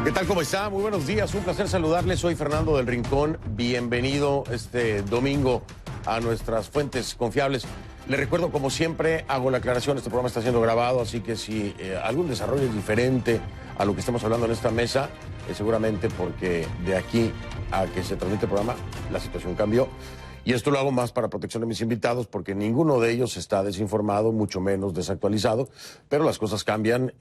¿Qué tal? ¿Cómo está? Muy buenos días, un placer saludarles. Soy Fernando del Rincón. Bienvenido este domingo a nuestras fuentes confiables. Les recuerdo, como siempre, hago la aclaración, este programa está siendo grabado, así que si algún desarrollo es diferente a lo que estamos hablando en esta mesa, seguramente porque de aquí a que se transmite el programa, la situación cambió. Y esto lo hago más para protección de mis invitados, porque ninguno de ellos está desinformado, mucho menos desactualizado, pero las cosas cambian,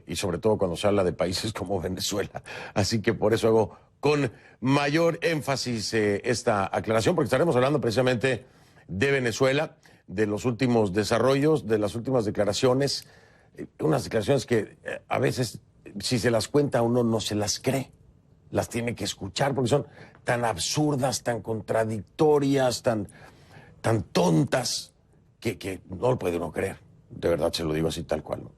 y sobre todo cuando se habla de países como Venezuela. Así que por eso hago con mayor énfasis esta aclaración, porque estaremos hablando precisamente de Venezuela, de los últimos desarrollos, de las últimas declaraciones, unas declaraciones que a veces, si se las cuenta uno, no se las cree. Las tiene que escuchar porque son tan absurdas, tan contradictorias, tan tontas, que no lo puede uno creer. De verdad se lo digo así tal cual, ¿no?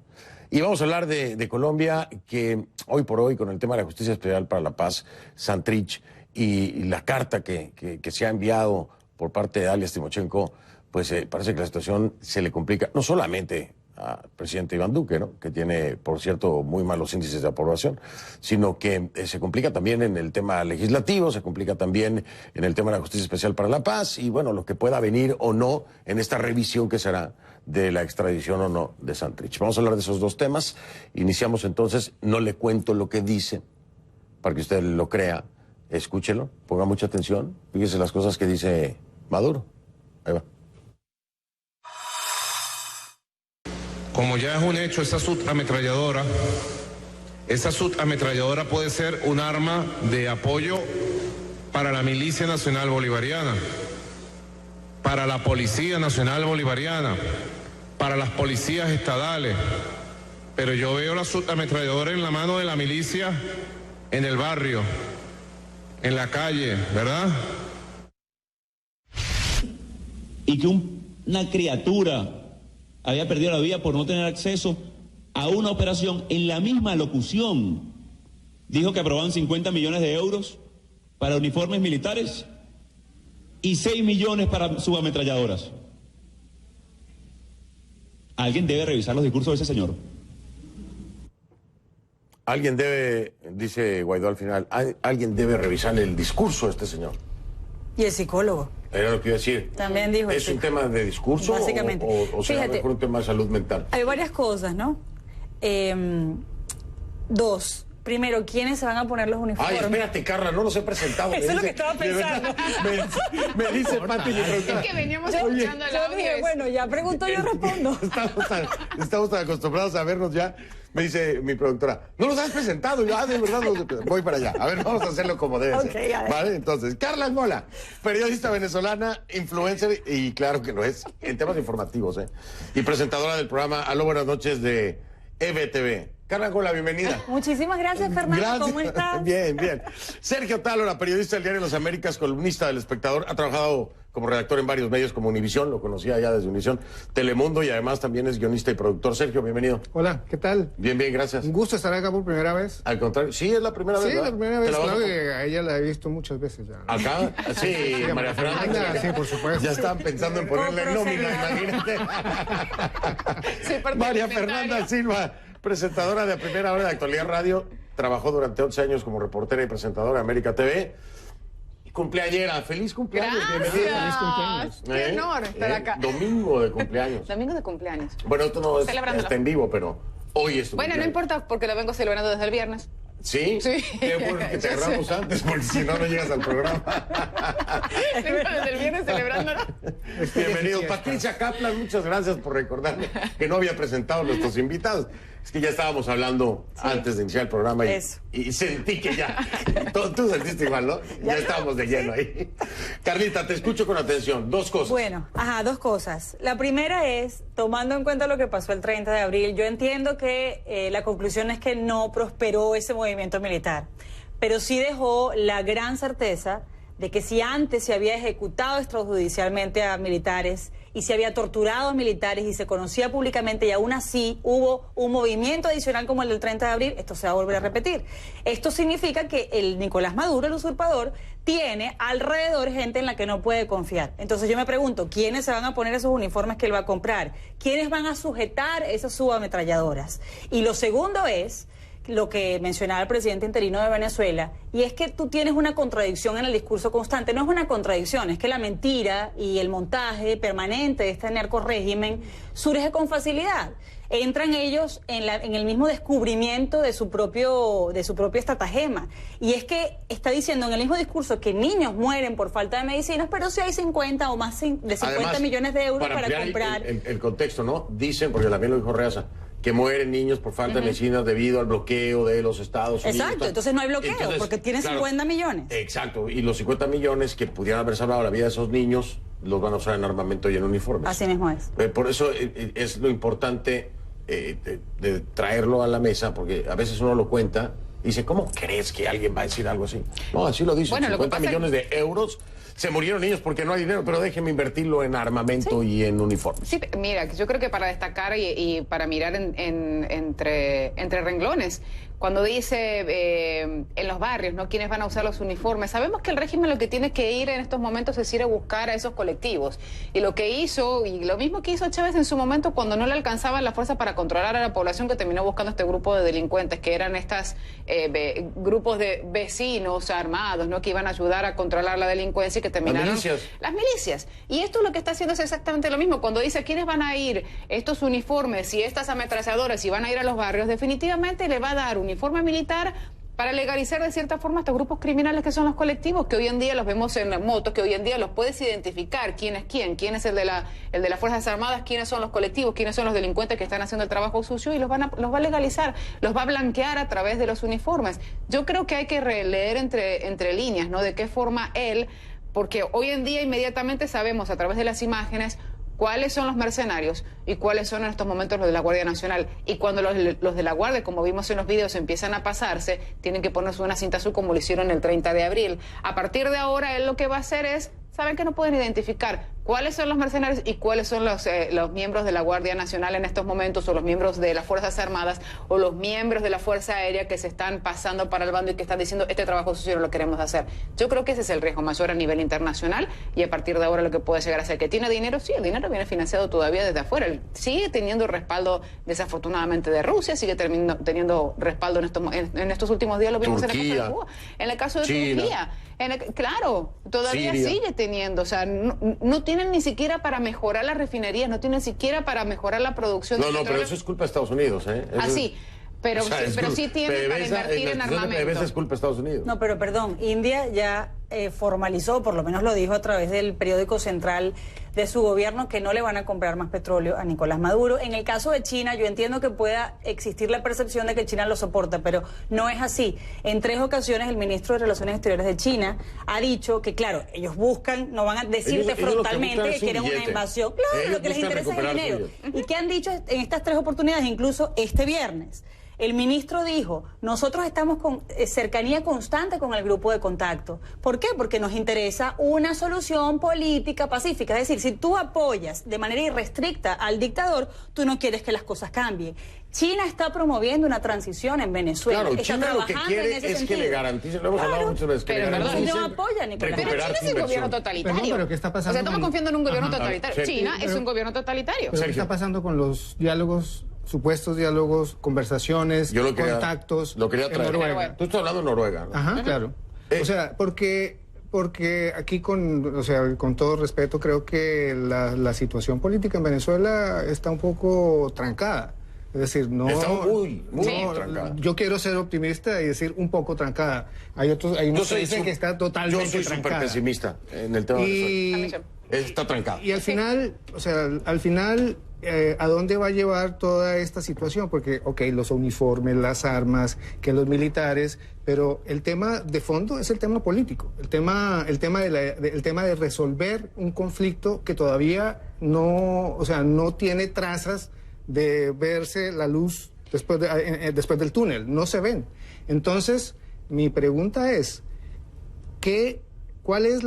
Y vamos a hablar de Colombia, que hoy por hoy, con el tema de la Justicia Especial para la Paz, Santrich, y la carta que se ha enviado por parte de alias Timochenko, pues parece que la situación se le complica, no solamente al presidente Iván Duque, ¿no?, que tiene, por cierto, muy malos índices de aprobación, sino que se complica también en el tema legislativo, se complica también en el tema de la Justicia Especial para la Paz, y bueno, lo que pueda venir o no en esta revisión que será de la extradición o no de Santrich. Vamos a hablar de esos dos temas. Iniciamos entonces, no le cuento lo que dice, para que usted lo crea, escúchelo, ponga mucha atención, fíjese las cosas que dice Maduro. Ahí va. Como ya es un hecho, esa subametralladora puede ser un arma de apoyo para la Milicia Nacional Bolivariana, para la Policía Nacional Bolivariana, para las policías estadales. Pero yo veo la subametralladora en la mano de la milicia, en el barrio, en la calle, ¿verdad? Y que una criatura había perdido la vida por no tener acceso a una operación. En la misma locución dijo que aprobaban 50 millones de euros para uniformes militares y 6 millones para subametralladoras. Alguien debe revisar los discursos de ese señor. Alguien debe, dice Guaidó al final, alguien debe revisar el discurso de este señor. Y el psicólogo. Era lo que iba a decir. También dijo. ¿Es un tema de discurso básicamente, o será mejor un tema de salud mental? Hay varias cosas, ¿no? Dos. Primero, ¿quiénes se van a poner los uniformes? Ay, espérate, Carla, no los he presentado. Eso es lo que estaba pensando. Me dice Pati. Es que veníamos escuchando el audio. Dije, bueno, ya pregunto, yo respondo. Estamos tan acostumbrados a vernos ya. Me dice mi productora, no los has presentado. Yo, de verdad, voy para allá. A ver, vamos a hacerlo como debe ser. Vale, entonces, Carla Angola, periodista venezolana, influencer, y claro que lo es, en temas informativos, y presentadora del programa Aló, buenas noches de EBTV. Carla Angola, bienvenida. Muchísimas gracias, Fernando. Gracias. ¿Cómo estás? Bien, bien. Sergio Tálora, periodista del diario Las Américas, columnista del Espectador, ha trabajado como redactor en varios medios como Univisión, lo conocía ya desde Univisión, Telemundo, y además también es guionista y productor. Sergio, bienvenido. Hola, ¿qué tal? Bien, bien, gracias. Un gusto estar acá por primera vez. Al contrario, sí, es la primera vez, Sí, ¿verdad? la primera vez, claro que a ella la he visto muchas veces ya, ¿no? ¿Acá? Sí, María Fernanda. Sí, por supuesto. Ya estaban pensando en ponerle nómina, imagínate. María Fernanda Silva, presentadora de A Primera Hora de Actualidad Radio, trabajó durante 11 años como reportera y presentadora de América TV. Cumpleañera, feliz cumpleaños, bienvenida. Feliz cumpleaños. Qué honor estar acá. Domingo de cumpleaños. Domingo de cumpleaños. Bueno, esto no Celebrándolo. está en vivo, pero hoy es tu Bueno, no cumpleaños. importa porque lo vengo celebrando desde el viernes. ¿Sí? Sí. Qué bueno que te agarramos antes, porque si no, no llegas al programa. Vengo desde el viernes celebrándolo. Bienvenido. Patricia Kaplan, muchas gracias por recordarme que no había presentado a nuestros invitados. Es que ya estábamos hablando antes de iniciar el programa y sentí que ya. Tú sentiste igual, ¿no? Ya estábamos de lleno ahí. Carlita, te escucho con atención. Dos cosas. Bueno, dos cosas. La primera es, tomando en cuenta lo que pasó el 30 de abril, yo entiendo que la conclusión es que no prosperó ese movimiento militar, pero sí dejó la gran certeza de que si antes se había ejecutado extrajudicialmente a militares y se había torturado a militares y se conocía públicamente y aún así hubo un movimiento adicional como el del 30 de abril, esto se va a volver a repetir. Esto significa que el Nicolás Maduro, el usurpador, tiene alrededor gente en la que no puede confiar. Entonces yo me pregunto, ¿quiénes se van a poner esos uniformes que él va a comprar? ¿Quiénes van a sujetar esas subametralladoras? Y lo segundo es lo que mencionaba el presidente interino de Venezuela, y es que tú tienes una contradicción en el discurso constante. No es una contradicción, es que la mentira y el montaje permanente de este narcorrégimen surge con facilidad. Entran ellos en el mismo descubrimiento de su propia estratagema. Y es que está diciendo en el mismo discurso que niños mueren por falta de medicinas, pero si hay 50 o más de 50 Además, millones de euros para ampliar comprar. el contexto, ¿no? Dicen, porque también lo dijo Reaza, que mueren niños por falta de medicinas debido al bloqueo de los Estados Unidos. Exacto, entonces no hay bloqueo, porque tienen 50 millones. Exacto, y los 50 millones que pudieran haber salvado la vida de esos niños los van a usar en armamento y en uniformes. Así mismo es. Por eso es lo importante de traerlo a la mesa, porque a veces uno lo cuenta y dice, ¿cómo crees que alguien va a decir algo así? No, así lo dice, Bueno, 50 millones de euros. Se murieron niños porque no hay dinero, pero déjenme invertirlo en armamento y en uniformes. Sí, mira, yo creo que para destacar y para mirar entre renglones, cuando dice en los barrios, ¿no? ¿Quiénes van a usar los uniformes? Sabemos que el régimen lo que tiene que ir en estos momentos es ir a buscar a esos colectivos. Y lo que hizo, y lo mismo que hizo Chávez en su momento cuando no le alcanzaba la fuerza para controlar a la población, que terminó buscando este grupo de delincuentes, que eran estos grupos de vecinos armados, ¿no? Que iban a ayudar a controlar la delincuencia y que terminaron... Las milicias. Y esto lo que está haciendo es exactamente lo mismo. Cuando dice quiénes van a ir estos uniformes y estas ametralladoras y van a ir a los barrios, definitivamente le va a dar uniforme militar para legalizar de cierta forma estos grupos criminales que son los colectivos, que hoy en día los vemos en las motos, que hoy en día los puedes identificar, quién es el de las Fuerzas Armadas, quiénes son los colectivos, quiénes son los delincuentes que están haciendo el trabajo sucio, y los va a legalizar, los va a blanquear a través de los uniformes. Yo creo que hay que leer entre líneas, ¿no? De qué forma él, porque hoy en día inmediatamente sabemos a través de las imágenes cuáles son los mercenarios y cuáles son en estos momentos los de la Guardia Nacional. Y cuando los de la Guardia, como vimos en los videos, empiezan a pasarse, tienen que ponerse una cinta azul como lo hicieron el 30 de abril. A partir de ahora, él lo que va a hacer es, saben que no pueden identificar cuáles son los mercenarios y cuáles son los miembros de la Guardia Nacional en estos momentos, o los miembros de las Fuerzas Armadas, o los miembros de la Fuerza Aérea que se están pasando para el bando y que están diciendo, este trabajo sucio no lo queremos hacer. Yo creo que ese es el riesgo mayor a nivel internacional, y a partir de ahora lo que puede llegar a ser que tiene dinero, sí, el dinero viene financiado todavía desde afuera, él sigue teniendo respaldo desafortunadamente de Rusia, sigue teniendo respaldo en estos últimos días, lo vimos Turquía, en el caso de Cuba, en el caso de China, Turquía. Claro, todavía Siria. sigue teniendo, o sea, no tienen ni siquiera para mejorar las refinerías, no tienen siquiera para mejorar la producción de No, petróleo. pero eso es culpa de Estados Unidos, ¿eh? Sí, pero sí tienen para invertir en armamento. PDVSA es culpa de Estados Unidos. No, pero perdón, India ya formalizó, por lo menos lo dijo a través del periódico central de su gobierno, que no le van a comprar más petróleo a Nicolás Maduro. En el caso de China, yo entiendo que pueda existir la percepción de que China lo soporta, pero no es así. En 3 ocasiones el ministro de Relaciones Exteriores de China ha dicho que, claro, ellos buscan, no van a decirte ellos frontalmente que quieren una billete. invasión. Claro, Ellos lo que les buscan interesa es el recuperar dinero. su ¿Y qué han dicho en estas 3 oportunidades? Incluso este viernes. El ministro dijo, nosotros estamos con cercanía constante con el grupo de contacto. ¿Por qué? Porque nos interesa una solución política pacífica. Es decir, si tú apoyas de manera irrestricta al dictador, tú no quieres que las cosas cambien. China está promoviendo una transición en Venezuela. Claro, está China lo que trabajando quiere en ese es sentido. que le garantice, lo hemos hablado muchas veces, que pero le perdón, garanticen no apoya, Nicolás. Pero recuperar China su es un inversión. gobierno totalitario. Perdón, pero ¿qué está pasando O sea, estamos con- confiando en un gobierno Ajá. totalitario. Sí. China es Pero- un gobierno totalitario. Pero ¿qué Sergio. está pasando con los diálogos, supuestos diálogos, conversaciones, Yo lo quería, contactos lo quería en traer. Noruega? Tú estás hablando de Noruega, ¿no? Ajá, claro. O sea, porque aquí con todo respeto, creo que la situación política en Venezuela está un poco trancada. Es decir, no... Está muy trancada. Yo quiero ser optimista y decir un poco trancada. Hay unos que dicen que está totalmente Yo soy súper trancada. pesimista en el tema de Venezuela. Y, Está trancado. y al final, ¿a dónde va a llevar toda esta situación? Porque, los uniformes, las armas, que los militares, pero el tema de fondo es el tema político, el tema de resolver un conflicto que todavía no tiene trazas de verse la luz después del túnel, no se ven. Entonces, mi pregunta es, ¿cuál es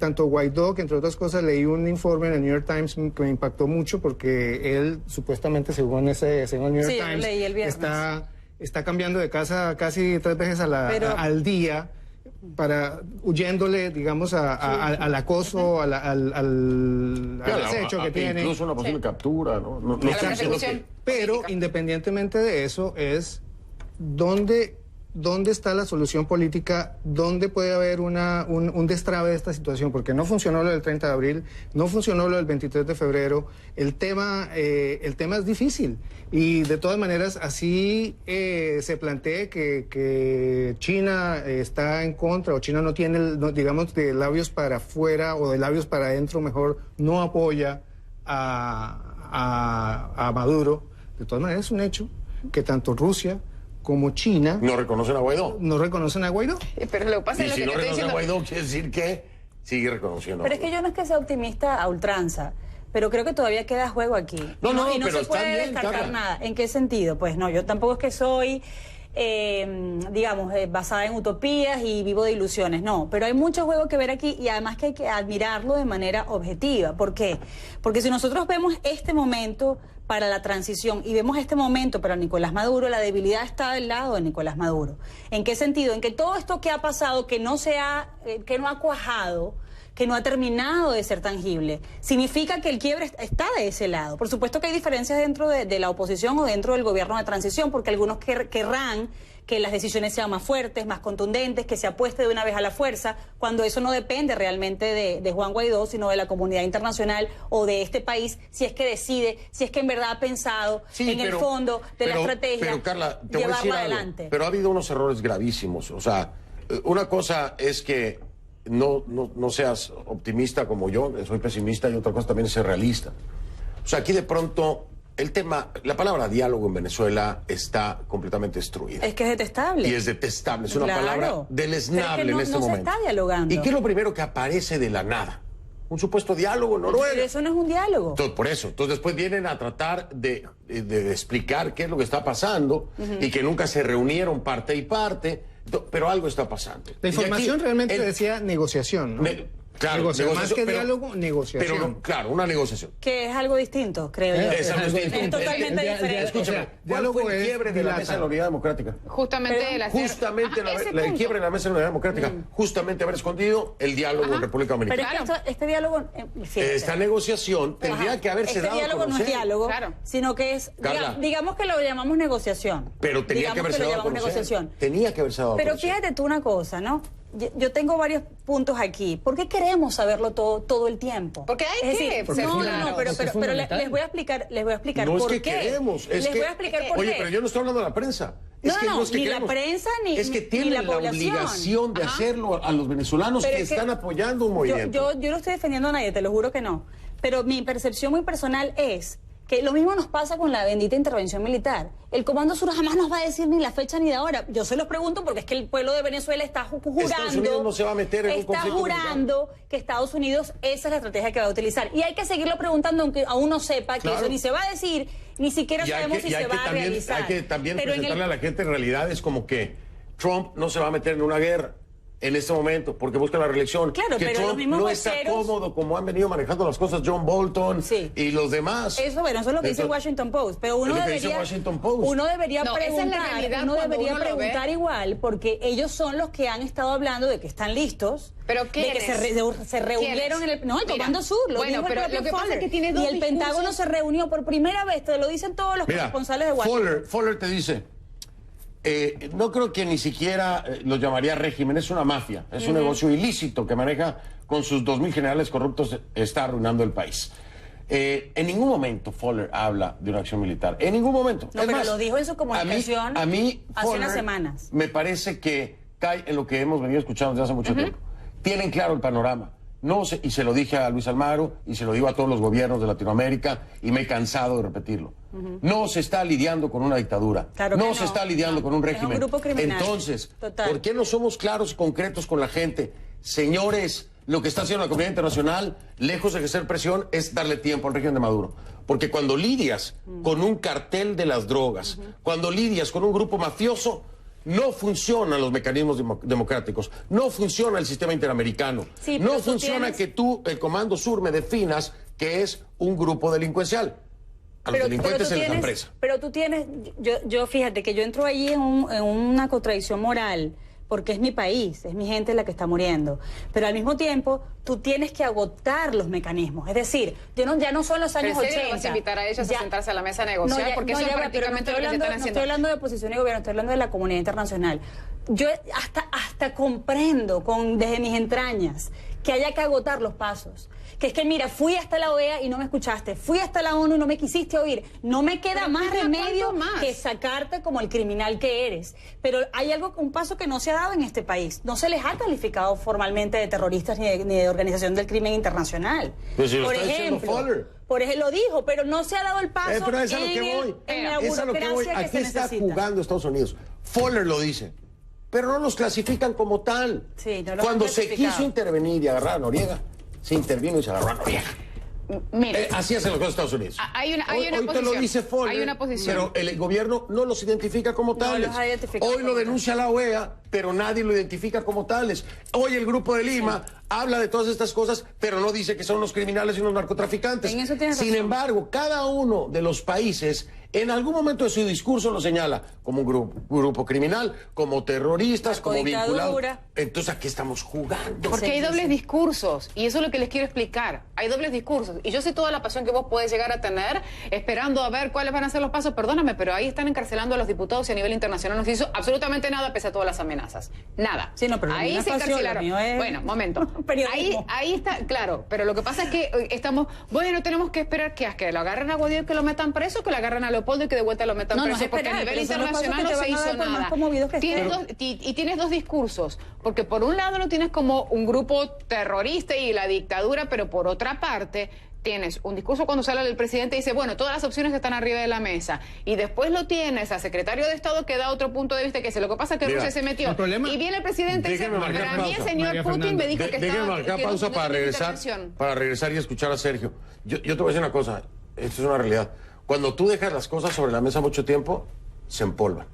tanto Guaidó, que entre otras cosas leí un informe en el New York Times que me impactó mucho porque él supuestamente, según el New York Sí, Times, leí el viernes. está cambiando de casa casi 3 veces al día, huyéndole, digamos, al acoso, al acecho que tiene. Incluso una posible captura, ¿no? A la persecución. Pero política. independientemente de eso, es ¿dónde está la solución política? ¿Dónde puede haber un destrabe de esta situación? Porque no funcionó lo del 30 de abril, no funcionó lo del 23 de febrero. El tema es difícil. Y de todas maneras, así se plantee que China está en contra, o China no tiene, digamos, de labios para afuera o de labios para adentro, mejor, no apoya a Maduro. De todas maneras, es un hecho que tanto Rusia como China no reconocen a Guaidó. No reconocen a Guaidó. Pero lo que pasa Y es si lo no que te estoy reconocen a diciendo. Guaidó, quiere decir que sigue reconociendo. Pero es que yo no es que sea optimista a ultranza, pero creo que todavía queda juego aquí. No, Y no pero se está puede bien, descartar Carla. nada. ¿En qué sentido? Pues no, yo tampoco es que soy, digamos, basada en utopías y vivo de ilusiones. No, pero hay mucho juego que ver aquí y además que hay que admirarlo de manera objetiva. ¿Por qué? Porque si nosotros vemos este momento para la transición y vemos este momento para Nicolás Maduro, la debilidad está del lado de Nicolás Maduro. ¿En qué sentido? En que todo esto que ha pasado, que no ha cuajado, que no ha terminado de ser tangible, significa que el quiebre está de ese lado. Por supuesto que hay diferencias dentro de la oposición o dentro del gobierno de transición, porque algunos querrán que las decisiones sean más fuertes, más contundentes, que se apueste de una vez a la fuerza, cuando eso no depende realmente de Juan Guaidó, sino de la comunidad internacional o de este país, si es que decide, si es que en verdad ha pensado el fondo de la estrategia, pero, Carla, te voy a decir llevarla algo. adelante. Pero ha habido unos errores gravísimos. O sea, una cosa es que no seas optimista como yo, soy pesimista, y otra cosa también es ser realista. O sea, aquí de pronto el tema, la palabra diálogo en Venezuela está completamente destruida. Es que es detestable. Y es detestable, es una Claro. palabra deleznable Pero es que en este no se momento. está dialogando. ¿Y qué es lo primero que aparece de la nada? Un supuesto diálogo en Noruega. Pero eso no es un diálogo. Entonces, por eso. Entonces después vienen a tratar de explicar qué es lo que está pasando y que nunca se reunieron parte y parte, pero algo está pasando. La Y información aquí, realmente decía negociación, ¿no? Claro, Más que pero- diálogo, negociación. Pero, claro, una negociación. Que es algo distinto, creo yo. Es algo distinto. Es totalmente diferente. Escúchame, O sea, ¿cuál diálogo fue el es quiebre de la dilata. mesa de la Unidad Democrática? Justamente Pero- el hacer. Justamente Ajá, ese el punto. quiebre de la mesa de la Unidad Democrática, justamente haber escondido el diálogo en República Pero Dominicana. es que este diálogo, fíjate. Esta negociación tendría Ajá. que haberse este dado a diálogo no es conocer. diálogo, Claro. sino que es, Carla. digamos que lo llamamos negociación. Pero tenía Digamos que haberse lo dado a llamamos conocer. negociación. Tenía que haberse dado a Pero conocer. fíjate tú una cosa, ¿no? Yo tengo varios puntos aquí. ¿Por qué queremos saberlo todo el tiempo? Porque hay es que decir, ser no, claros. pero Porque es les fundamental. voy a explicar No es por que qué. queremos, es les que... voy a explicar por Oye, qué. pero yo no estoy hablando de la prensa. Es No, que no, es que ni la queremos. prensa ni- Es que ni tienen la la población. obligación de Ajá. hacerlo a los venezolanos Pero que es que están apoyando un movimiento. Yo no estoy defendiendo a nadie, te lo juro que no. Pero mi percepción muy personal es que lo mismo nos pasa con la bendita intervención militar. El Comando Sur jamás nos va a decir ni la fecha ni la hora. Yo se los pregunto porque es que el pueblo de Venezuela está jurando. Estados Unidos no se va a meter en un está conflicto jurando que Estados Unidos esa es la estrategia que va a utilizar. Y hay que seguirlo preguntando aunque aún no sepa que Claro. eso ni se va a decir, ni siquiera Y hay sabemos que- si y hay se que va a también- realizar. Hay que también Pero en el- presentarle a la gente en realidad es como que Trump no se va a meter en una guerra en este momento porque busca la reelección. Claro, que pero Trump los mismos no está voceros- cómodo como han venido manejando las cosas John Bolton Sí. y los demás. Eso, bueno, eso es lo que dice el Entonces, Washington Post, pero uno es lo que dice debería, Washington Post. uno debería No, esa es la preguntar, realidad uno cuando debería uno lo ve. preguntar igual, porque ellos son los que han estado hablando de que están listos, ¿Pero de que quiénes? se reunieron en el, no, el Mira, Comando Sur, lo bueno, dijo el pero propio lo que pasa Fuller. es que tiene dos y el Pentágono discursos. se reunió por primera vez, te lo dicen todos los Mira, corresponsales de Washington. Fuller te dice, no creo que ni siquiera lo llamaría régimen, es una mafia, es un negocio ilícito que maneja con sus 2.000 generales corruptos, está arruinando el país. En ningún momento Fuller habla de una acción militar, en ningún momento. No, Es pero más, lo dijo en su comunicación a mí hace Fuller unas semanas. Me parece que cae en lo que hemos venido escuchando desde hace mucho tiempo. Tienen claro el panorama. No se, y se lo dije a Luis Almagro y se lo digo a todos los gobiernos de Latinoamérica y me he cansado de repetirlo. No se está lidiando con una dictadura. Claro que no no. se está lidiando No. con un Es un régimen. grupo criminal. Entonces, Total. ¿por qué no somos claros y concretos con la gente? Señores, lo que está haciendo la comunidad internacional, lejos de ejercer presión, es darle tiempo al régimen de Maduro. Porque cuando lidias con un cartel de las drogas, cuando lidias con un grupo mafioso, no funcionan los mecanismos democráticos, no funciona el sistema interamericano, Sí, pero no tú funciona tienes- que tú, el Comando Sur, me definas que es un grupo delincuencial. A los delincuentes tú se les da tienes, presa. pero tú tienes, yo fíjate que yo entro ahí en una contradicción moral, porque es mi país, es mi gente la que está muriendo. Pero al mismo tiempo, tú tienes que agotar los mecanismos. Es decir, ya no son los años 80. ¿Pero vas a invitar a ellos a sentarse a la mesa a negociar? Porque eso es prácticamente lo que están haciendo. No estoy hablando de oposición y gobierno, estoy hablando de la comunidad internacional. Yo hasta comprendo desde mis entrañas que haya que agotar los pasos. Que es que, mira, fui hasta la OEA y no me escuchaste, fui hasta la ONU y no me quisiste oír. No me queda más remedio que sacarte como el criminal que eres. Pero hay un paso que no se ha dado en este país. No se les ha calificado formalmente de terroristas ni de organización del crimen internacional. Pues si por ejemplo, lo dijo, pero no se ha dado el paso pero es a lo que voy. en la burocracia que Aquí se está necesita. jugando Estados Unidos. Fowler lo dice. Pero no los clasifican como tal. Sí, no los Cuando han se clasificado. quiso intervenir y agarrar a Noriega, se intervino y se agarró a Noriega. Mira, Así hacen las cosas Estados Unidos. Hay una Hoy posición. te lo dice Fowler, Hay una posición. pero el gobierno no los identifica como tales. los ha identificado Hoy como lo denuncia la OEA, pero nadie lo identifica como tales. Hoy el Grupo de Lima habla de todas estas cosas, pero no dice que son unos criminales y unos narcotraficantes. En eso tienes Sin razón. embargo, cada uno de los países en algún momento de su discurso lo señala como un grupo criminal, como terroristas, como vinculados. Entonces, ¿a qué estamos jugando? Porque hay dobles discursos, y eso es lo que les quiero explicar. Hay dobles discursos, y yo sé toda la pasión que vos podés llegar a tener, esperando a ver cuáles van a ser los pasos. Perdóname, pero ahí están encarcelando a los diputados y a nivel internacional no se hizo absolutamente nada pese a todas las amenazas. Nada. Sí, no, pero ahí no se es pasión, encarcelaron. lo mío es Bueno, momento. periodismo. Ahí está, claro, pero lo que pasa es que bueno, tenemos que esperar que lo agarren a Guadiel, que lo metan preso, que lo agarren a Leopoldo y que de vuelta lo metan No, no preso, es porque a esperar, nivel pero son los pasos internacional que no te se van a dar hizo por más nada. conmovidos que Tienes dos discursos, porque por un lado lo tienes como un grupo terrorista y la dictadura, pero por otra parte tienes un discurso cuando sale el presidente y dice, bueno, todas las opciones están arriba de la mesa, y después lo tienes al secretario de Estado que da otro punto de vista, que dice, lo que pasa es que Mira, Rusia se metió, problema- y viene el presidente y dice, Déjeme marcar para mí el pausa. señor María Putin Fernanda. me dijo que Déjeme estaba... marcar que pausa no para tenía regresar, intervención. y escuchar a Sergio. Yo te voy a decir una cosa, esto es una realidad. Cuando tú dejas las cosas sobre la mesa mucho tiempo, se empolvan.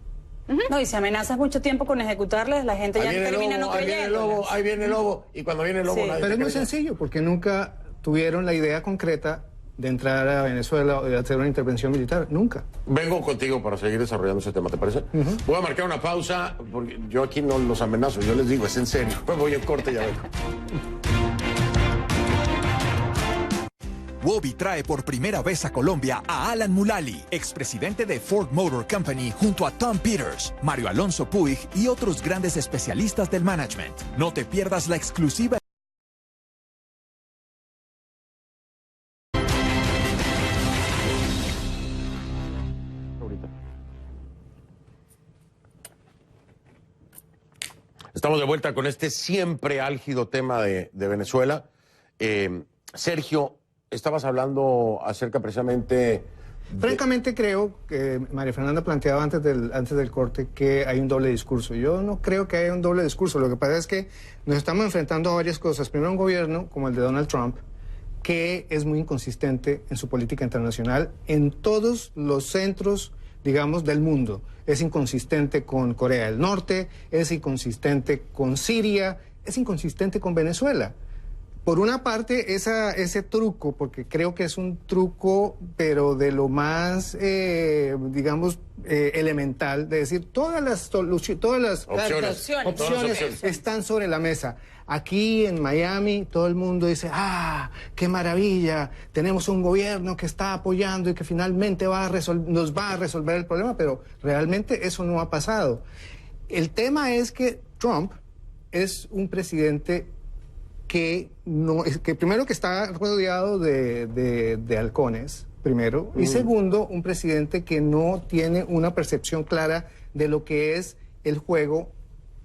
No, y si amenazas mucho tiempo con ejecutarles, la gente ya Ahí viene el termina lobo, no ahí viene el creyendo. lobo, ahí viene el lobo, y cuando viene el lobo Sí. nadie Pero te es muy cree. sencillo, porque nunca tuvieron la idea concreta de entrar a Venezuela o de hacer una intervención militar. Nunca. Vengo contigo para seguir desarrollando ese tema, ¿te parece? Voy a marcar una pausa, porque yo aquí no los amenazo, yo les digo, es en serio. Pues voy en corte y ya vengo. Wobby trae por primera vez a Colombia a Alan Mulally, expresidente de Ford Motor Company, junto a Tom Peters, Mario Alonso Puig y otros grandes especialistas del management. No te pierdas la exclusiva. Estamos de vuelta con este siempre álgido tema de Venezuela. Sergio, estabas hablando acerca precisamente... Francamente creo que María Fernanda planteaba antes del corte que hay un doble discurso. Yo no creo que haya un doble discurso. Lo que pasa es que nos estamos enfrentando a varias cosas. Primero, un gobierno como el de Donald Trump, que es muy inconsistente en su política internacional en todos los centros, digamos, del mundo. Es inconsistente con Corea del Norte, es inconsistente con Siria, es inconsistente con Venezuela. Por una parte, ese truco, porque creo que es un truco, pero de lo más, digamos, elemental, de decir, todas las Opciones. opciones están sobre la mesa. Aquí en Miami, todo el mundo dice, qué maravilla, tenemos un gobierno que está apoyando y que finalmente nos va a resolver el problema, pero realmente eso no ha pasado. El tema es que Trump es un presidente que primero que está rodeado de halcones, primero, y segundo, un presidente que no tiene una percepción clara de lo que es el juego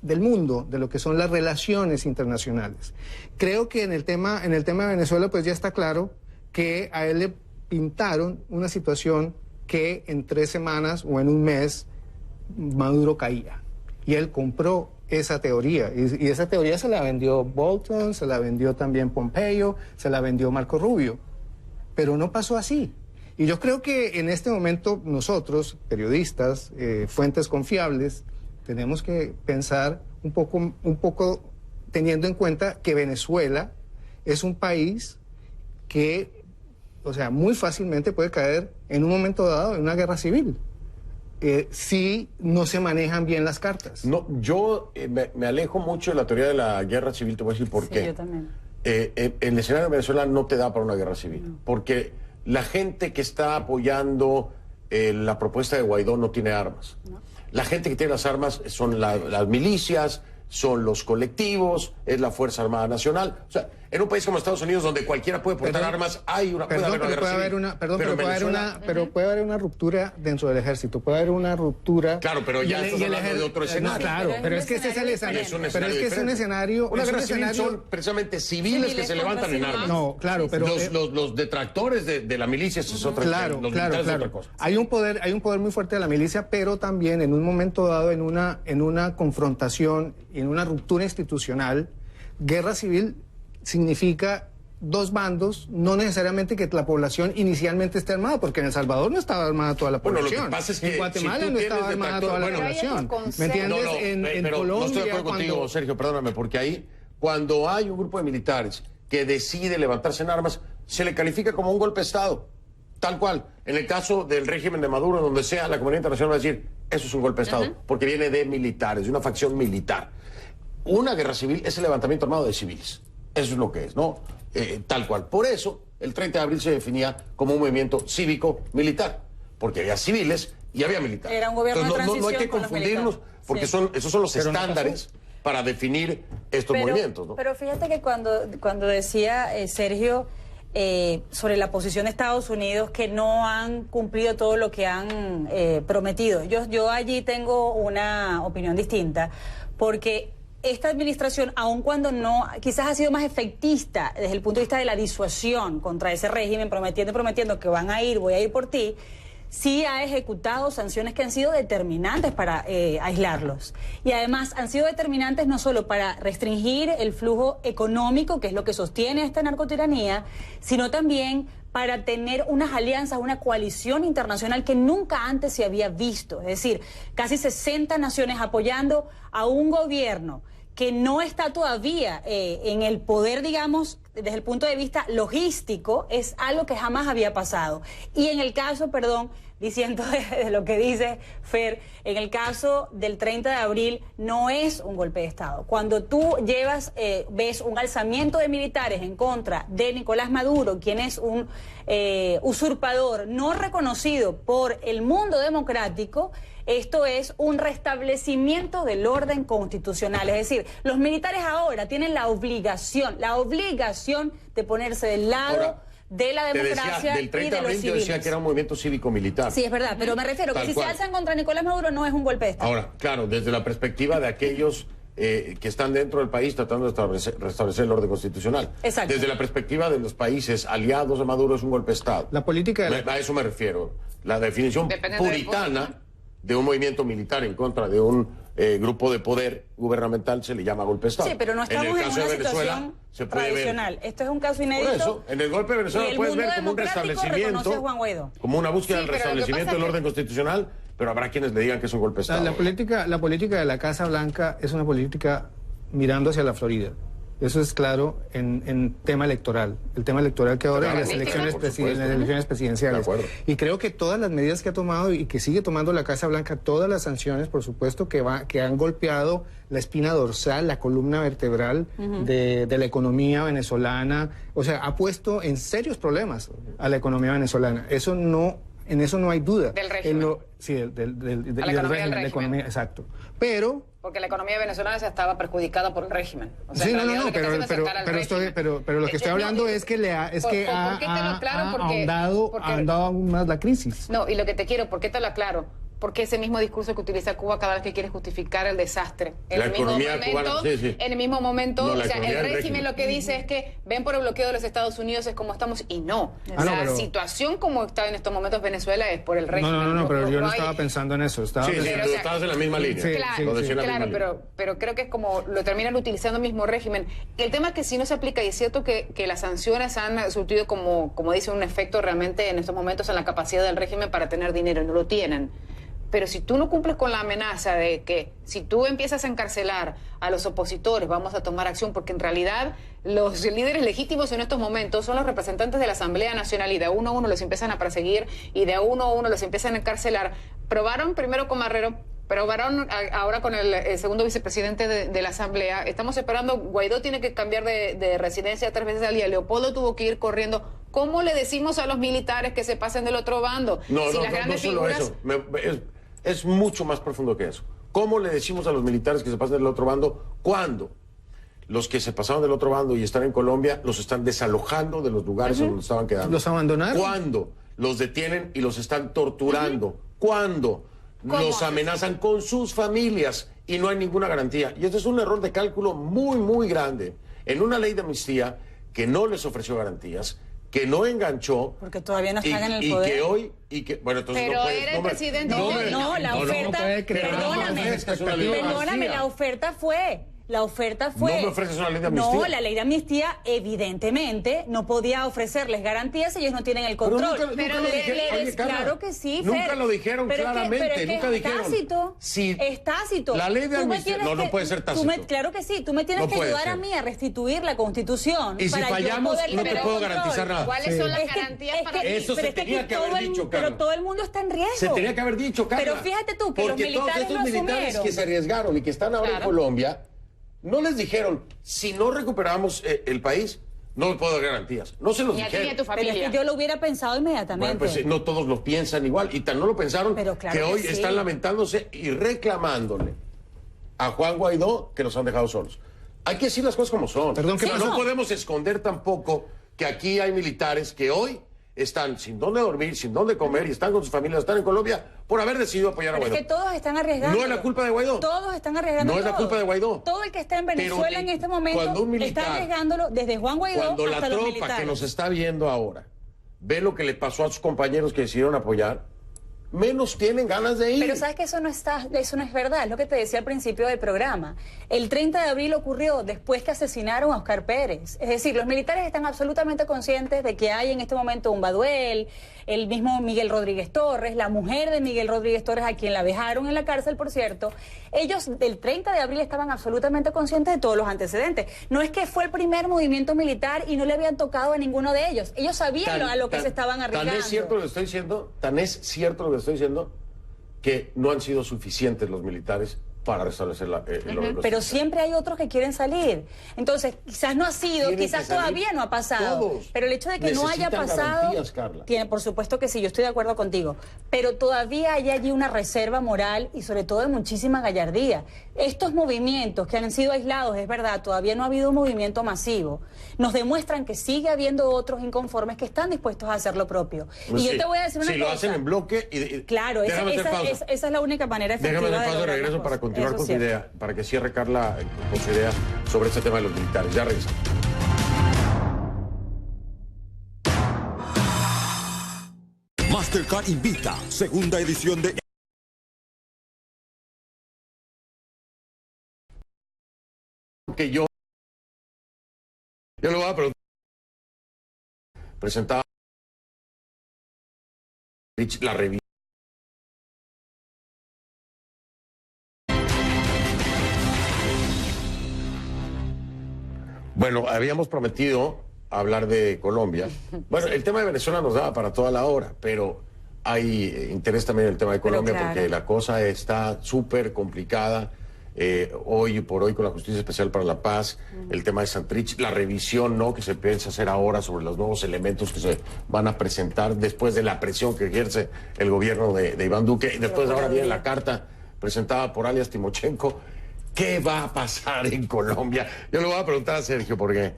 del mundo, de lo que son las relaciones internacionales. Creo que en el tema de Venezuela, pues ya está claro que a él le pintaron una situación que en 3 semanas o en un mes Maduro caía. Y él compró esa teoría. Y esa teoría se la vendió Bolton, se la vendió también Pompeo, se la vendió Marco Rubio. Pero no pasó así. Y yo creo que en este momento nosotros, periodistas, fuentes confiables, tenemos que pensar un poco teniendo en cuenta que Venezuela es un país que, o sea, muy fácilmente puede caer en un momento dado en una guerra civil. sí no se manejan bien las cartas. No, yo me alejo mucho de la teoría de la guerra civil, te voy a decir por qué. Yo también. El escenario de Venezuela no te da para una guerra civil, porque la gente que está apoyando la propuesta de Guaidó no tiene armas. La gente que tiene las armas son las milicias, son los colectivos, es la Fuerza Armada Nacional. O sea, en un país como Estados Unidos, donde cualquiera puede portar armas, puede haber una guerra civil. Pero puede haber una ruptura dentro del ejército, puede haber una ruptura. Claro, pero ya estás hablando de otro escenario. No, claro, pero es que este es el escenario. Pero es que es un escenario. Una guerra civil son precisamente civiles que se levantan en armas. No, claro, pero los detractores de la milicia es otra cosa. Claro. Hay un poder muy fuerte de la milicia, pero también en un momento dado, en una confrontación, en una ruptura institucional, guerra civil significa dos bandos, no necesariamente que la población inicialmente esté armada, porque en El Salvador no estaba armada toda la población. Bueno, lo que pasa es que en Guatemala no estaba armada toda la población. ¿Me entiendes? En pero Colombia, no estoy de acuerdo contigo, Sergio, perdóname, porque ahí, cuando hay un grupo de militares que decide levantarse en armas, se le califica como un golpe de Estado. Tal cual. En el caso del régimen de Maduro, donde sea, la comunidad internacional va a decir, eso es un golpe de Estado, porque viene de militares, de una facción militar. Una guerra civil es el levantamiento armado de civiles. Eso es lo que es, ¿no? Tal cual. Por eso, el 30 de abril se definía como un movimiento cívico-militar, porque había civiles y había militares. Era un gobierno de transición. No hay que confundirnos, porque esos son los estándares para definir estos movimientos, ¿no? Pero fíjate que cuando decía Sergio sobre la posición de Estados Unidos, que no han cumplido todo lo que han prometido, yo allí tengo una opinión distinta, porque esta administración, aun cuando no, quizás ha sido más efectista desde el punto de vista de la disuasión contra ese régimen, prometiendo que voy a ir por ti, sí ha ejecutado sanciones que han sido determinantes para aislarlos. Y además han sido determinantes no solo para restringir el flujo económico, que es lo que sostiene esta narcotiranía, sino también para tener unas alianzas, una coalición internacional que nunca antes se había visto. Es decir, casi 60 naciones apoyando a un gobierno que no está todavía en el poder, digamos, desde el punto de vista logístico, es algo que jamás había pasado. Y en el caso, diciendo de lo que dice Fer, en el caso del 30 de abril no es un golpe de Estado. Cuando tú ves un alzamiento de militares en contra de Nicolás Maduro, quien es un usurpador no reconocido por el mundo democrático, esto es un restablecimiento del orden constitucional. Es decir, los militares ahora tienen la obligación de ponerse del lado de la democracia del 30 y de de los abril civiles. yo decía que era un movimiento cívico-militar. Sí, es verdad, pero me refiero que si se alzan contra Nicolás Maduro no es un golpe de Estado. Ahora, claro, desde la perspectiva de aquellos que están dentro del país tratando de restablecer el orden constitucional. Exacto. Desde la perspectiva de los países aliados a Maduro es un golpe de Estado. La política A eso me refiero. La definición puritana de un movimiento militar en contra de un grupo de poder gubernamental se le llama golpe de Estado. Sí, pero no estamos en una situación tradicional. Esto es un caso inédito. Por eso, en el golpe de Venezuela puedes ver como un restablecimiento, como una búsqueda del restablecimiento del orden constitucional, pero habrá quienes le digan que es un golpe de Estado. La política de la Casa Blanca es una política mirando hacia la Florida. Eso es claro en tema electoral. El tema electoral que ahora en las elecciones presidenciales. Y creo que todas las medidas que ha tomado y que sigue tomando la Casa Blanca, todas las sanciones, por supuesto, que han golpeado la espina dorsal, la columna vertebral de la economía venezolana. O sea, ha puesto en serios problemas a la economía venezolana. En eso no hay duda. Del régimen. Del régimen, la economía, exacto. Porque la economía venezolana se estaba perjudicada por el régimen. O sea, sí, pero lo que estoy hablando es que ha ahondado aún más la crisis. No, y lo que te quiero, ¿por qué te lo aclaro? Porque ese mismo discurso que utiliza Cuba cada vez que quiere justificar el desastre. En el mismo momento, o sea, el régimen lo que dice es que ven por el bloqueo de los Estados Unidos es como estamos y no. La situación como está en estos momentos Venezuela es por el régimen. No, pero yo no estaba pensando en eso. Estabas en la misma línea. Claro, pero creo que es como lo terminan utilizando el mismo régimen. El tema es que si no se aplica, y es cierto que las sanciones han surtido como dice un efecto realmente en estos momentos en la capacidad del régimen para tener dinero, y no lo tienen. Pero si tú no cumples con la amenaza de que si tú empiezas a encarcelar a los opositores, vamos a tomar acción, porque en realidad los líderes legítimos en estos momentos son los representantes de la Asamblea Nacional y de uno a uno los empiezan a perseguir y de uno a uno los empiezan a encarcelar. Probaron primero con Marrero, probaron ahora con el segundo vicepresidente de la Asamblea. Estamos esperando, Guaidó tiene que cambiar de residencia 3 veces al día, Leopoldo tuvo que ir corriendo. ¿Cómo le decimos a los militares que se pasen del otro bando? No, si no, las no, grandes no solo figuras... eso. Es mucho más profundo que eso. ¿Cómo le decimos a los militares que se pasen del otro bando cuando los que se pasaron del otro bando y están en Colombia los están desalojando de los lugares donde estaban quedando? ¿Los abandonaron? ¿Cuándo los detienen y los están torturando? ¿Cuándo los amenazan con sus familias y no hay ninguna garantía? Y este es un error de cálculo muy, muy grande en una ley de amnistía que no les ofreció garantías, que no enganchó. Porque todavía no están en el poder. Y que hoy, bueno, entonces pero no puedes, era el presidente. No, la oferta, perdóname, la oferta fue. La oferta fue... ¿No me ofreces una ley de amnistía? No, la ley de amnistía evidentemente no podía ofrecerles garantías, ellos no tienen el control. Pero nunca lo dijeron. Oye, Carla, claro que sí, nunca Fer. lo dijeron Pero claramente, nunca dijeron. Tácito, Si es tácito. la ley de amnistía... No puede ser tácito. Claro que sí, tú me tienes que ayudar a mí a restituir la Constitución. Y si fallamos, no te puedo garantizar nada. ¿Cuáles son las garantías para eso se tenía que haber dicho, Carla. Pero todo el mundo está en riesgo. Se tenía que haber dicho, Carla. Pero fíjate tú, que los militares todos estos lo militares asumieron. que se arriesgaron y que están ahora en Colombia, no les dijeron, si no recuperamos el país, no les puedo dar garantías. No se los ni a ti dijeron. ni a tu familia. Pero es que yo lo hubiera pensado inmediatamente. Bueno, pues no todos lo piensan igual. Y tan no lo pensaron Pero claro que hoy sí. están lamentándose y reclamándole a Juan Guaidó que nos han dejado solos. Hay que decir las cosas como son. Perdón, Pero ¿qué no pasó? podemos esconder tampoco que aquí hay militares que hoy están sin dónde dormir, sin dónde comer y están con sus familias, están en Colombia por haber decidido apoyar a Pero Guaidó. es que todos están arriesgando. No es la culpa de Guaidó. Todos están arriesgando. No es la culpa de Guaidó. Todo el que está en Venezuela Pero en este momento cuando un militar, está arriesgándolo desde Juan Guaidó Cuando la hasta los tropa militares. que nos está viendo ahora ve lo que le pasó a sus compañeros que decidieron apoyar, menos tienen ganas de ir. Pero sabes que eso no es verdad, es lo que te decía al principio del programa. El 30 de abril ocurrió después que asesinaron a Oscar Pérez. Es decir, los militares están absolutamente conscientes de que hay en este momento un Baduel, el mismo Miguel Rodríguez Torres, la mujer de Miguel Rodríguez Torres, a quien la dejaron en la cárcel, por cierto. Ellos del 30 de abril estaban absolutamente conscientes de todos los antecedentes. No es que fue el primer movimiento militar y no le habían tocado a ninguno de ellos. Ellos sabían a lo que se estaban arriesgando. Tan es cierto lo que estoy diciendo, estoy diciendo que no han sido suficientes los militares para restablecer el orden Pero constitucional. siempre hay otros que quieren salir. Entonces, quizás no ha sido, Tienen quizás que salir todavía no ha pasado. todos. Pero el hecho de que no haya Necesitan pasado, garantías, Carla. tiene, por supuesto que sí, yo estoy de acuerdo contigo. Pero todavía hay allí una reserva moral y sobre todo de muchísima gallardía. Estos movimientos que han sido aislados, es verdad, todavía no ha habido un movimiento masivo. Nos demuestran que sigue habiendo otros inconformes que están dispuestos a hacer lo propio. Pues y sí, yo te voy a decir una si cosa. lo hacen en bloque Claro, déjame hacer pausa. esa es la única manera efectiva Déjame de hacer pausa de lograr las regreso para cosas. continuar Eso con es tu cierto. idea, para que cierre Carla con su idea sobre este tema de los militares. Ya regresamos. Mastercard invita, segunda edición de... Que yo le voy a preguntar. Presentaba la revista. Bueno, habíamos prometido hablar de Colombia. Bueno, el tema de Venezuela nos daba para toda la hora, pero hay interés también en el tema de Colombia claro. porque la cosa está súper complicada. Hoy por hoy con la Justicia Especial para la Paz, el tema de Santrich, la revisión que se piensa hacer ahora sobre los nuevos elementos que se van a presentar después de la presión que ejerce el gobierno de Iván Duque. Y después ahora viene la carta presentada por alias Timochenko. ¿Qué va a pasar en Colombia? Yo le voy a preguntar a Sergio porque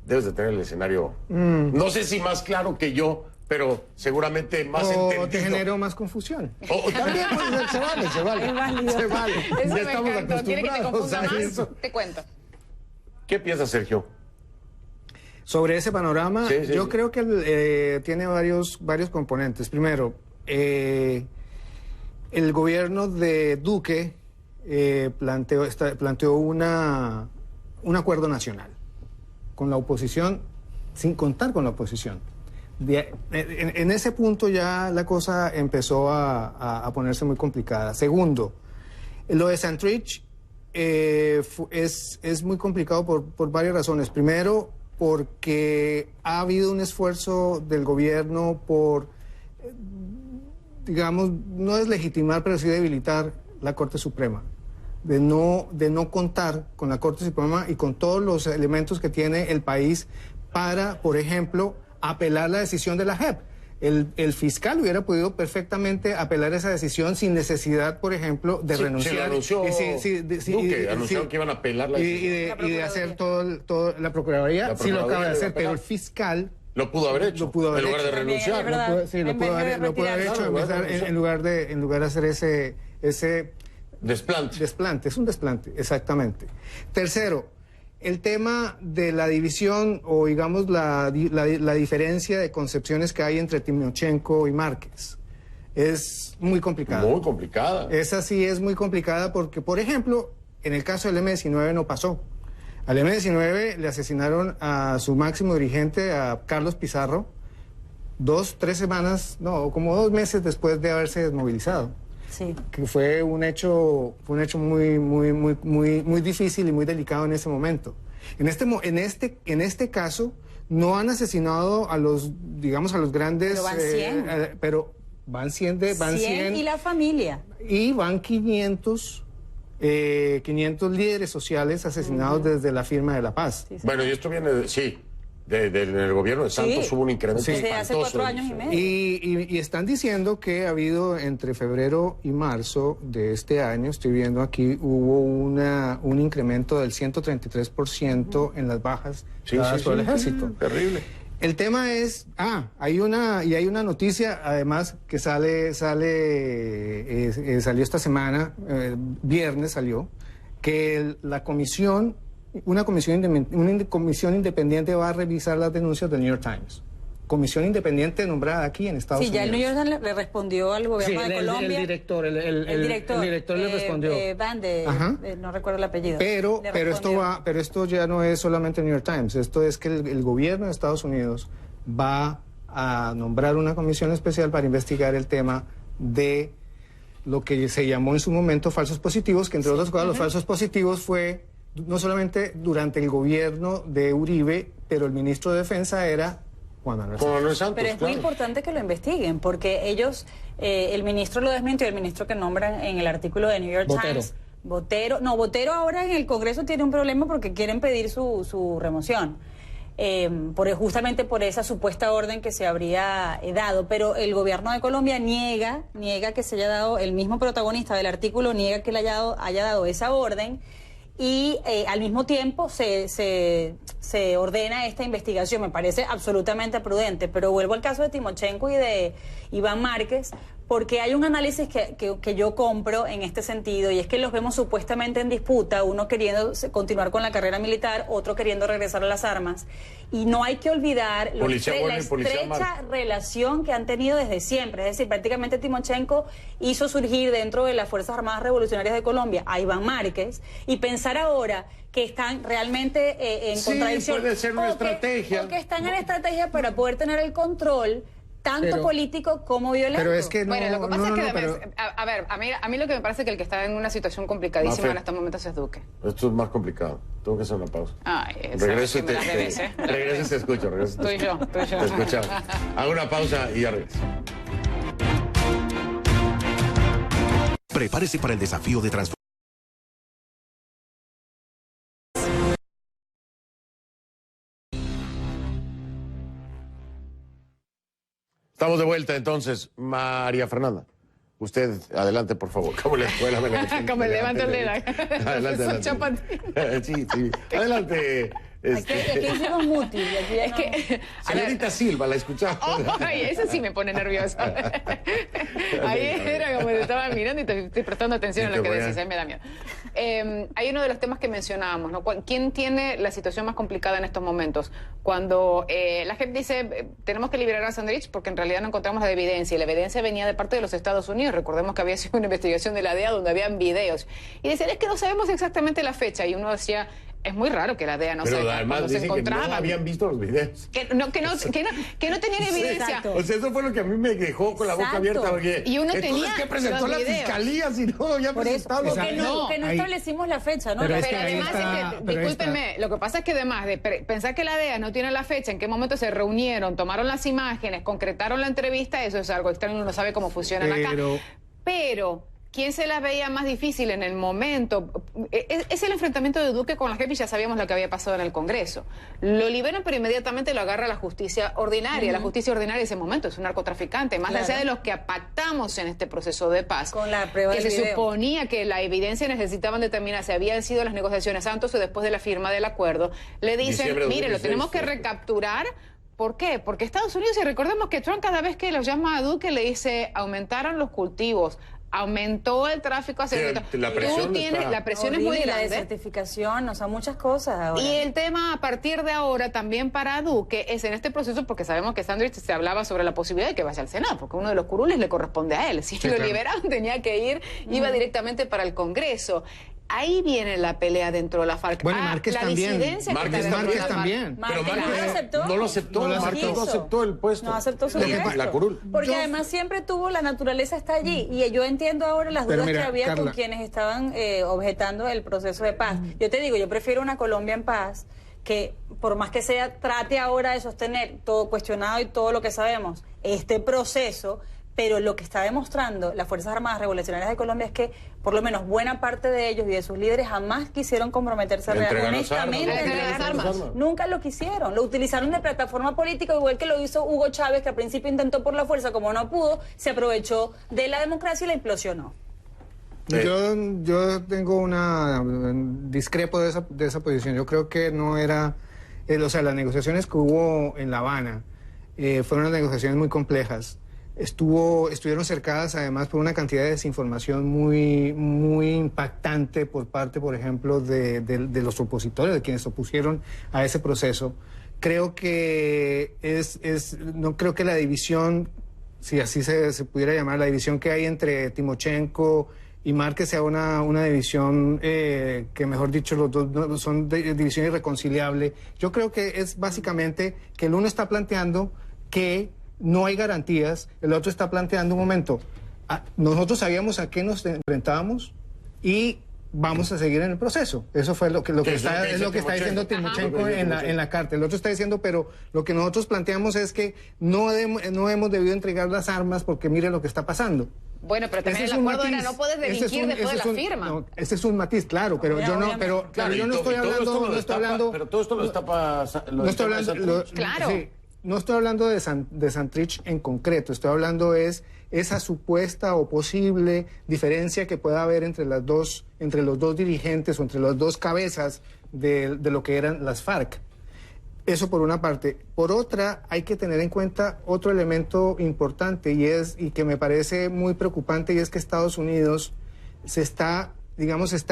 debes de tener el escenario, no sé si más claro que yo, pero seguramente más entendido. O te generó más confusión. O también pues, se vale. Es válido. Se vale. Eso Ya me estamos encantó. ¿Quiere que te acostumbrados confunda a más? eso. Te cuento. ¿Qué piensas, Sergio? Sobre ese panorama, Sí, yo sí. creo que tiene varios componentes. Primero, el gobierno de Duque planteó un acuerdo nacional con la oposición, sin contar con la oposición, En ese punto ya la cosa empezó a ponerse muy complicada. Segundo, lo de Santrich es muy complicado por varias razones. Primero, porque ha habido un esfuerzo del gobierno por, digamos, no deslegitimar, pero sí debilitar la Corte Suprema. De no contar con la Corte Suprema y con todos los elementos que tiene el país para, por ejemplo, apelar la decisión de la JEP. El fiscal hubiera podido perfectamente apelar esa decisión sin necesidad, por ejemplo, de renunciar. Duque anunciaron que iban a apelar la decisión. Y de hacer todo la Procuraduría, sí lo acaba de hacer, pero el fiscal... Lo pudo haber hecho, en lugar de renunciar. Lo pudo haber hecho en lugar de hacer ese desplante. Es un desplante, exactamente. Tercero, el tema de la división o digamos la diferencia de concepciones que hay entre Timochenko y Márquez es muy complicada. Muy complicada. Esa sí es muy complicada porque, por ejemplo, en el caso del M-19 no pasó. Al M-19 le asesinaron a su máximo dirigente, a Carlos Pizarro, 3 semanas, no, como 2 meses después de haberse desmovilizado. Sí. Que fue un hecho muy difícil y muy delicado en ese momento. En este caso no han asesinado a los grandes, pero van 100. Pero van 100 y la familia. Y van 500 líderes sociales asesinados desde la firma de la paz. Sí, sí. Bueno, y esto viene del gobierno de Santos, hubo un incremento desde hace 4 años y medio. Y están diciendo que ha habido entre febrero y marzo de este año, estoy viendo aquí, hubo un incremento del 133% en las bajas dadas por el ejército. Terrible. El tema es, hay una noticia además que salió esta semana, viernes salió, que una comisión independiente va a revisar las denuncias del New York Times. Comisión independiente nombrada aquí en Estados Unidos. Sí, ya el New York Times le respondió al gobierno de Colombia. El director le respondió. No recuerdo el apellido. Pero esto ya no es solamente el New York Times, esto es que el gobierno de Estados Unidos va a nombrar una comisión especial para investigar el tema de lo que se llamó en su momento falsos positivos, que entre otras cosas los falsos positivos fue no solamente durante el gobierno de Uribe, pero el ministro de Defensa era Juan Manuel Santos. Pero es muy importante que lo investiguen, porque ellos, el ministro lo desmintió, el ministro que nombran en el artículo de New York Times. Botero ahora en el Congreso tiene un problema porque quieren pedir su remoción. Justamente por esa supuesta orden que se habría dado, pero el gobierno de Colombia niega que se haya dado, el mismo protagonista del artículo niega que le haya dado esa orden. Y al mismo tiempo se ordena esta investigación. Me parece absolutamente prudente, pero vuelvo al caso de Timochenko y de Iván Márquez, porque hay un análisis que yo compro en este sentido, y es que los vemos supuestamente en disputa, uno queriendo continuar con la carrera militar, otro queriendo regresar a las armas, y no hay que olvidar la estrecha relación que han tenido desde siempre. Es decir, prácticamente Timochenko hizo surgir dentro de las Fuerzas Armadas Revolucionarias de Colombia a Iván Márquez, y pensar ahora que están realmente en contradicción. Puede ser una estrategia. O que están en estrategia para poder tener el control tanto político como violento. Pero es que lo que pasa es que, a mí lo que me parece que el que está en una situación complicadísima en estos momentos es Duque. Esto es más complicado. Tengo que hacer una pausa. Regreso y te escucho. Tú y yo. Te escuchamos. Hago una pausa y ya regreso. Prepárese para el desafío de transformación. Estamos de vuelta entonces, María Fernanda. Usted, adelante, por favor. ¿Cómo le fue la Como levanta el dedo. Adelante. Sí. Adelante. Aquí hicimos muti. Señorita Silva, la escuchamos. Ese sí me pone nerviosa. Ahí era como te estaba mirando y te estoy prestando atención a lo que decís. Ahí me da miedo. Hay uno de los temas que mencionábamos, ¿no? ¿Quién tiene la situación más complicada en estos momentos? Cuando la gente dice, tenemos que liberar a Santrich porque en realidad no encontramos la evidencia, y la evidencia venía de parte de los Estados Unidos. Recordemos que había sido una investigación de la DEA donde habían videos. Y decían, es que no sabemos exactamente la fecha. Y uno decía, Es muy raro que la DEA no Pero sepa además cuando se dicen que encontraban. no habían visto los videos. Que no tenían evidencia. Exacto. O sea, eso fue lo que a mí me dejó con la boca Exacto. abierta. Porque, Y uno entonces, tenía ¿qué presentó los la videos? fiscalía si no ya Por eso, presentado los porque No, que no ahí- establecimos la fecha, ¿no? Pero La es que Pero ahí además está- es que, pero ahí discúlpenme, lo que pasa es que además de pensar que la DEA no tiene la fecha, en qué momento se reunieron, tomaron las imágenes, concretaron la entrevista, eso es algo extraño, uno no sabe cómo funcionan acá. Pero ¿quién se las veía más difícil en el momento? Es el enfrentamiento de Duque con la jefe y ya sabíamos lo que había pasado en el Congreso. Lo liberan, pero inmediatamente lo agarra la justicia ordinaria. La justicia ordinaria en ese momento es un narcotraficante, más Claro. allá de los que pactamos en este proceso de paz. Con la prueba que del se video. suponía que la evidencia necesitaban determinar si habían sido las negociaciones antes o después de la firma del acuerdo. Le dicen, Diciembre de mire, lo 2016, tenemos que recapturar. ¿Por qué? Porque Estados Unidos, y recordemos que Trump cada vez que lo llama a Duque le dice, aumentaron los cultivos, aumentó el tráfico hacia Sí, la presión está- la presión es Horrible, muy la grande. desertificación, o sea, muchas cosas ahora. Y el tema a partir de ahora también para Duque es en este proceso, porque sabemos que Sandrich se hablaba sobre la posibilidad de que vaya al Senado, porque uno de los curules le corresponde a él. Si lo claro. liberaron tenía que ir, iba directamente para el Congreso. Ahí viene la pelea dentro de la FARC. Bueno, y Márquez la también. disidencia que Márquez está dentro de la también. FARC. Pero Márquez no lo aceptó. no lo aceptó, No lo Márquez no quiso. aceptó el puesto. No aceptó su de puesto. la curul. Porque Yo- además siempre tuvo, la naturaleza está allí. Y yo entiendo ahora las Pero dudas mira, que había con Carla. quienes estaban objetando el proceso de paz. Yo te digo, yo prefiero una Colombia en paz que, por más que sea, trate ahora de sostener todo cuestionado y todo lo que sabemos, este proceso. Pero lo que está demostrando las Fuerzas Armadas Revolucionarias de Colombia es que, por lo menos, buena parte de ellos y de sus líderes jamás quisieron comprometerse Entregar las honestamente. armas, a entregar entregar las armas. Nunca lo quisieron. Lo utilizaron de plataforma política, igual que lo hizo Hugo Chávez, que al principio intentó por la fuerza, como no pudo, se aprovechó de la democracia y la implosionó. Yo tengo discrepo de esa posición. Yo creo que no era, o sea, las negociaciones que hubo en La Habana fueron unas negociaciones muy complejas. Estuvieron cercadas además por una cantidad de desinformación muy impactante por parte, por ejemplo, de los opositores, de quienes se opusieron a ese proceso. Creo que no creo que la división, si así se pudiera llamar, la división que hay entre Timochenko y Márquez sea una división que, mejor dicho, los dos son división irreconciliable. Yo creo que es básicamente que el uno está planteando que no hay garantías, el otro está planteando un momento. Nosotros sabíamos a qué nos enfrentábamos y vamos a seguir en el proceso. Eso fue lo que está diciendo Timochenko en la carta. El otro está diciendo, pero lo que nosotros planteamos es que no hemos debido entregar las armas porque mire lo que está pasando. Bueno, pero también Ese el es un acuerdo era matiz. no puedes delinquir después de la firma. No, ese es un matiz, claro, pero yo no, pero yo no estoy hablando, Pero todo esto lo destapa. no estoy hablando, Claro. sí, no estoy hablando de Santrich en concreto, estoy hablando esa supuesta o posible diferencia que pueda haber entre los dos dirigentes o entre las dos cabezas de lo que eran las FARC. Eso por una parte. Por otra, hay que tener en cuenta otro elemento importante y que me parece muy preocupante, y es que Estados Unidos está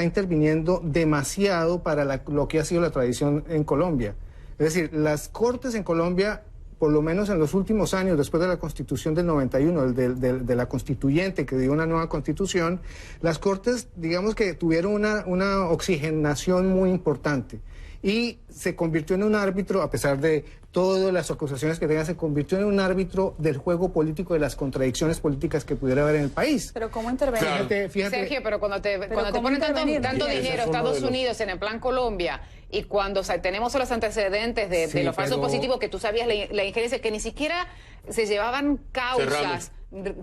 interviniendo demasiado para lo que ha sido la tradición en Colombia. Es decir, las cortes en Colombia, por lo menos en los últimos años, después de la Constitución del 91, de la constituyente que dio una nueva constitución, las cortes, digamos que tuvieron una oxigenación muy importante. Y se convirtió en un árbitro, a pesar de todas las acusaciones que tenga, se convirtió en un árbitro del juego político, de las contradicciones políticas que pudiera haber en el país. Pero ¿cómo intervenir? Claro. Fíjate, Sergio, pero cuando te ¿cómo ponen intervenir? tanto Ese dinero es uno Estados de los- Unidos en el plan Colombia y cuando tenemos los antecedentes de Sí, los falsos pero- positivos, que tú sabías la injerencia, que ni siquiera se llevaban causas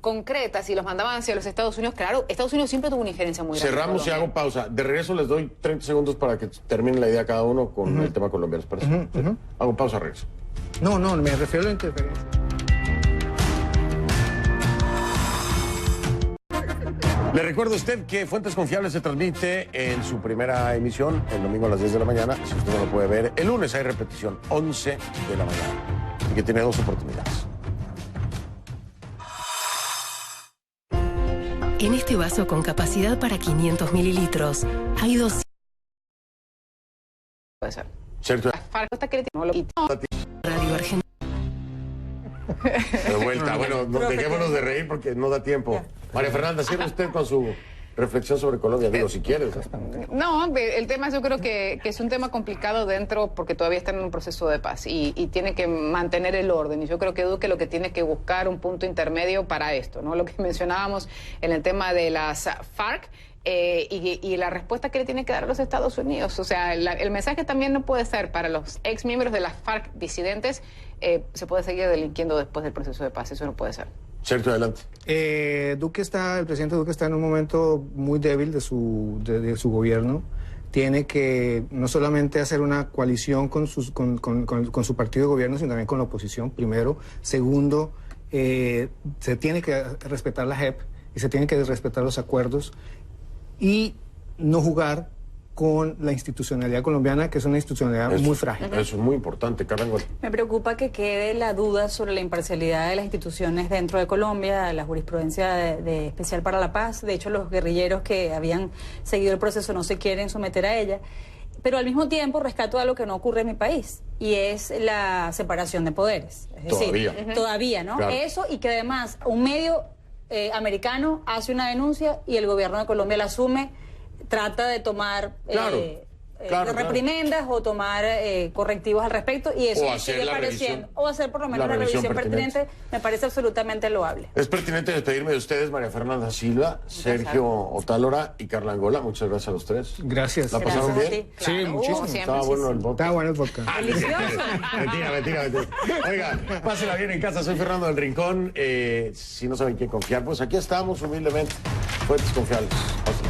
concretas y los mandaban hacia los Estados Unidos, claro, Estados Unidos siempre tuvo una injerencia muy grande. en Cerramos y Colombia. hago pausa. De regreso les doy 30 segundos para que termine la idea cada uno con el tema colombiano. ¿Les parece? Sí. Hago pausa, regreso. no, me refiero a la interferencia. Le recuerdo a usted que Fuentes Confiables se transmite en su primera emisión el domingo a las 10 de la mañana. Si usted no lo puede ver, el lunes hay repetición, 11 de la mañana. Así que tiene dos oportunidades. En este vaso con capacidad para 500 mililitros hay 200 Puede ser. Sergio, Falta que le tiene- no lo quita. Radio Argentina. de vuelta. Bueno, dejémonos de reír porque no da tiempo. María Fernanda, cierre usted con su reflexión sobre Colombia, digo, si quieres. No, el tema yo creo que es un tema complicado dentro porque todavía están en un proceso de paz y tiene que mantener el orden. Y yo creo que Duque lo que tiene que buscar un punto intermedio para esto, ¿no? Lo que mencionábamos en el tema de las FARC. Y la respuesta que le tiene que dar a los Estados Unidos. O sea, el mensaje también no puede ser para los ex miembros de las FARC disidentes, se puede seguir delinquiendo después del proceso de paz. Eso no puede ser. Sergio, adelante. El presidente Duque está en un momento muy débil de su gobierno. Tiene que no solamente hacer una coalición con su partido de gobierno, sino también con la oposición, primero. Segundo, se tiene que respetar la JEP y se tienen que respetar los acuerdos y no jugar con la institucionalidad colombiana, que es una institucionalidad muy frágil. Eso es muy importante, Carrangola. Me preocupa que quede la duda sobre la imparcialidad de las instituciones dentro de Colombia, la jurisprudencia de Especial para la Paz. De hecho, los guerrilleros que habían seguido el proceso no se quieren someter a ella. Pero al mismo tiempo rescato algo que no ocurre en mi país, y es la separación de poderes. Es decir, todavía, ¿no? Claro. Eso, y que además un medio americano hace una denuncia y el gobierno de Colombia la asume, trata de tomar reprimendas o tomar correctivos al respecto, y eso sigue pareciendo, o hacer por lo menos la revisión pertinente, me parece absolutamente loable. Es pertinente despedirme de ustedes, María Fernanda Silva, Sergio Otálora y Carla Angola. Muchas gracias a los tres. Gracias. ¿La pasaron bien? Sí, muchísimo. Estaba bueno el vodka. Estaba bueno el vodka. Mentira. Oiga, pásenla bien en casa. Soy Fernando del Rincón. Si no saben quién confiar, pues aquí estamos humildemente. Fuentes confiables. Pásenla.